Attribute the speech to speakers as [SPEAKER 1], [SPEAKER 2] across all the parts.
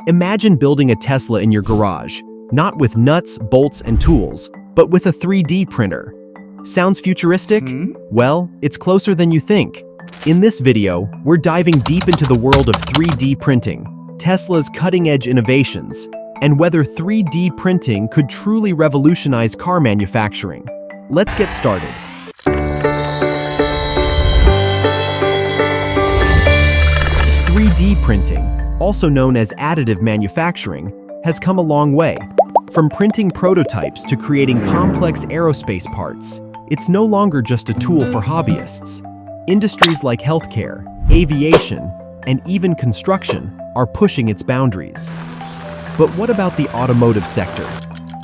[SPEAKER 1] Imagine building a Tesla in your garage, not with nuts, bolts, and tools, but with a 3D printer. Sounds futuristic? Well, it's closer than you think. In this video, we're diving deep into the world of 3D printing, Tesla's cutting-edge innovations, and whether 3D printing could truly revolutionize car manufacturing. Let's get started. 3D printing, also known as additive manufacturing, has come a long way. From printing prototypes to creating complex aerospace parts, it's no longer just a tool for hobbyists. Industries like healthcare, aviation, and even construction are pushing its boundaries. But what about the automotive sector?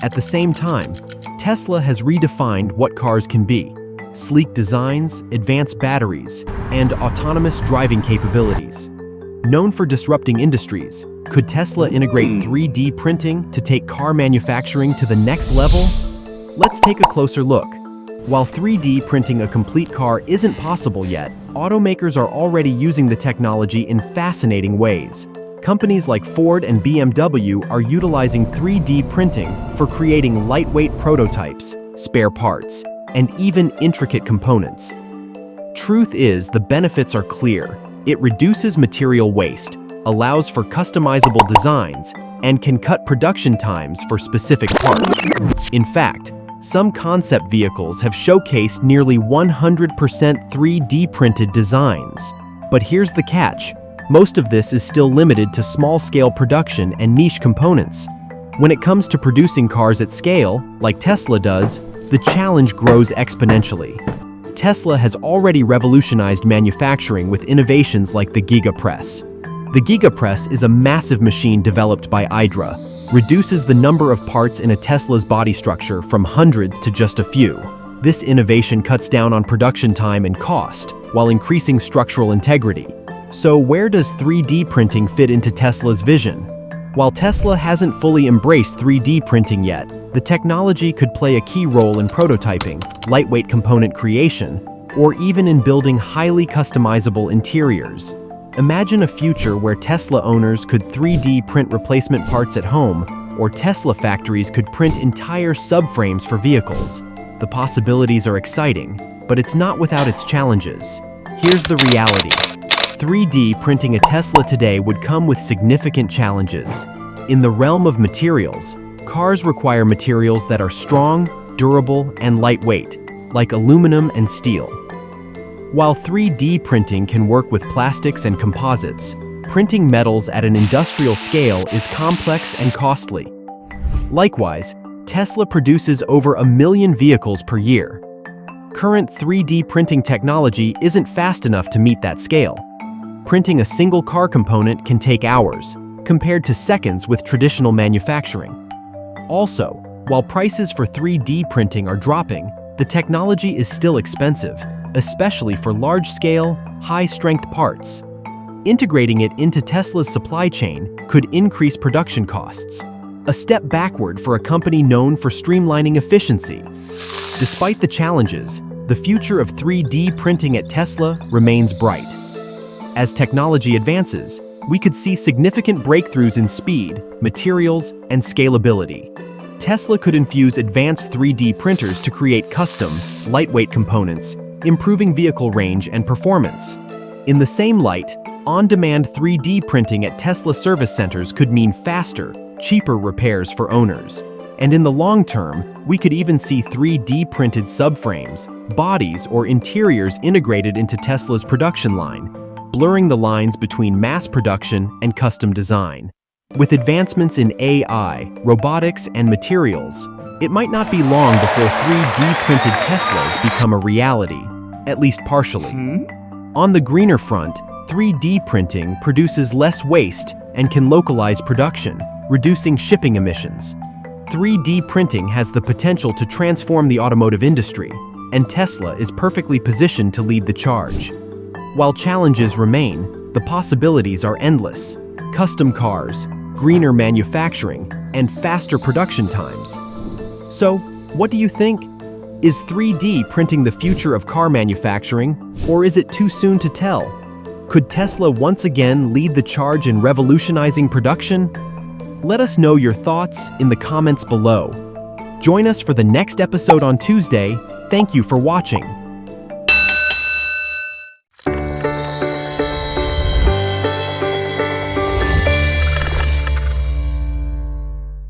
[SPEAKER 1] At the same time, Tesla has redefined what cars can be: sleek designs, advanced batteries, and autonomous driving capabilities. Known for disrupting industries, could Tesla integrate 3D printing to take car manufacturing to the next level? Let's take a closer look. While 3D printing a complete car isn't possible yet, automakers are already using the technology in fascinating ways. Companies like Ford and BMW are utilizing 3D printing for creating lightweight prototypes, spare parts, and even intricate components. Truth is, the benefits are clear. It reduces material waste, allows for customizable designs, and can cut production times for specific parts. In fact, some concept vehicles have showcased nearly 100% 3D printed designs. But here's the catch: most of this is still limited to small-scale production and niche components. When it comes to producing cars at scale, like Tesla does, the challenge grows exponentially. Tesla has already revolutionized manufacturing with innovations like the Giga Press. The Giga Press is a massive machine developed by Hydra, reduces the number of parts in a Tesla's body structure from hundreds to just a few. This innovation cuts down on production time and cost, while increasing structural integrity. So where does 3D printing fit into Tesla's vision? While Tesla hasn't fully embraced 3D printing yet, the technology could play a key role in prototyping, lightweight component creation, or even in building highly customizable interiors. Imagine a future where Tesla owners could 3D print replacement parts at home, or Tesla factories could print entire subframes for vehicles. The possibilities are exciting, but it's not without its challenges. Here's the reality. 3D printing a Tesla today would come with significant challenges. In the realm of materials, cars require materials that are strong, durable, and lightweight, like aluminum and steel. While 3D printing can work with plastics and composites, printing metals at an industrial scale is complex and costly. Likewise, Tesla produces over 1 million vehicles per year. Current 3D printing technology isn't fast enough to meet that scale. Printing a single car component can take hours, compared to seconds with traditional manufacturing. Also, while prices for 3D printing are dropping, the technology is still expensive, especially for large-scale, high-strength parts. Integrating it into Tesla's supply chain could increase production costs, a step backward for a company known for streamlining efficiency. Despite the challenges, the future of 3D printing at Tesla remains bright. As technology advances, we could see significant breakthroughs in speed, materials, and scalability. Tesla could infuse advanced 3D printers to create custom, lightweight components, improving vehicle range and performance. In the same light, on-demand 3D printing at Tesla service centers could mean faster, cheaper repairs for owners. And in the long term, we could even see 3D printed subframes, bodies, or interiors integrated into Tesla's production line, blurring the lines between mass production and custom design. With advancements in AI, robotics, and materials, it might not be long before 3D printed Teslas become a reality, at least partially. On the greener front, 3D printing produces less waste and can localize production, reducing shipping emissions. 3D printing has the potential to transform the automotive industry, and Tesla is perfectly positioned to lead the charge. While challenges remain, the possibilities are endless: custom cars, greener manufacturing, and faster production times. So, what do you think? Is 3D printing the future of car manufacturing, or is it too soon to tell? Could Tesla once again lead the charge in revolutionizing production? Let us know your thoughts in the comments below. Join us for the next episode on Tuesday. Thank you for watching.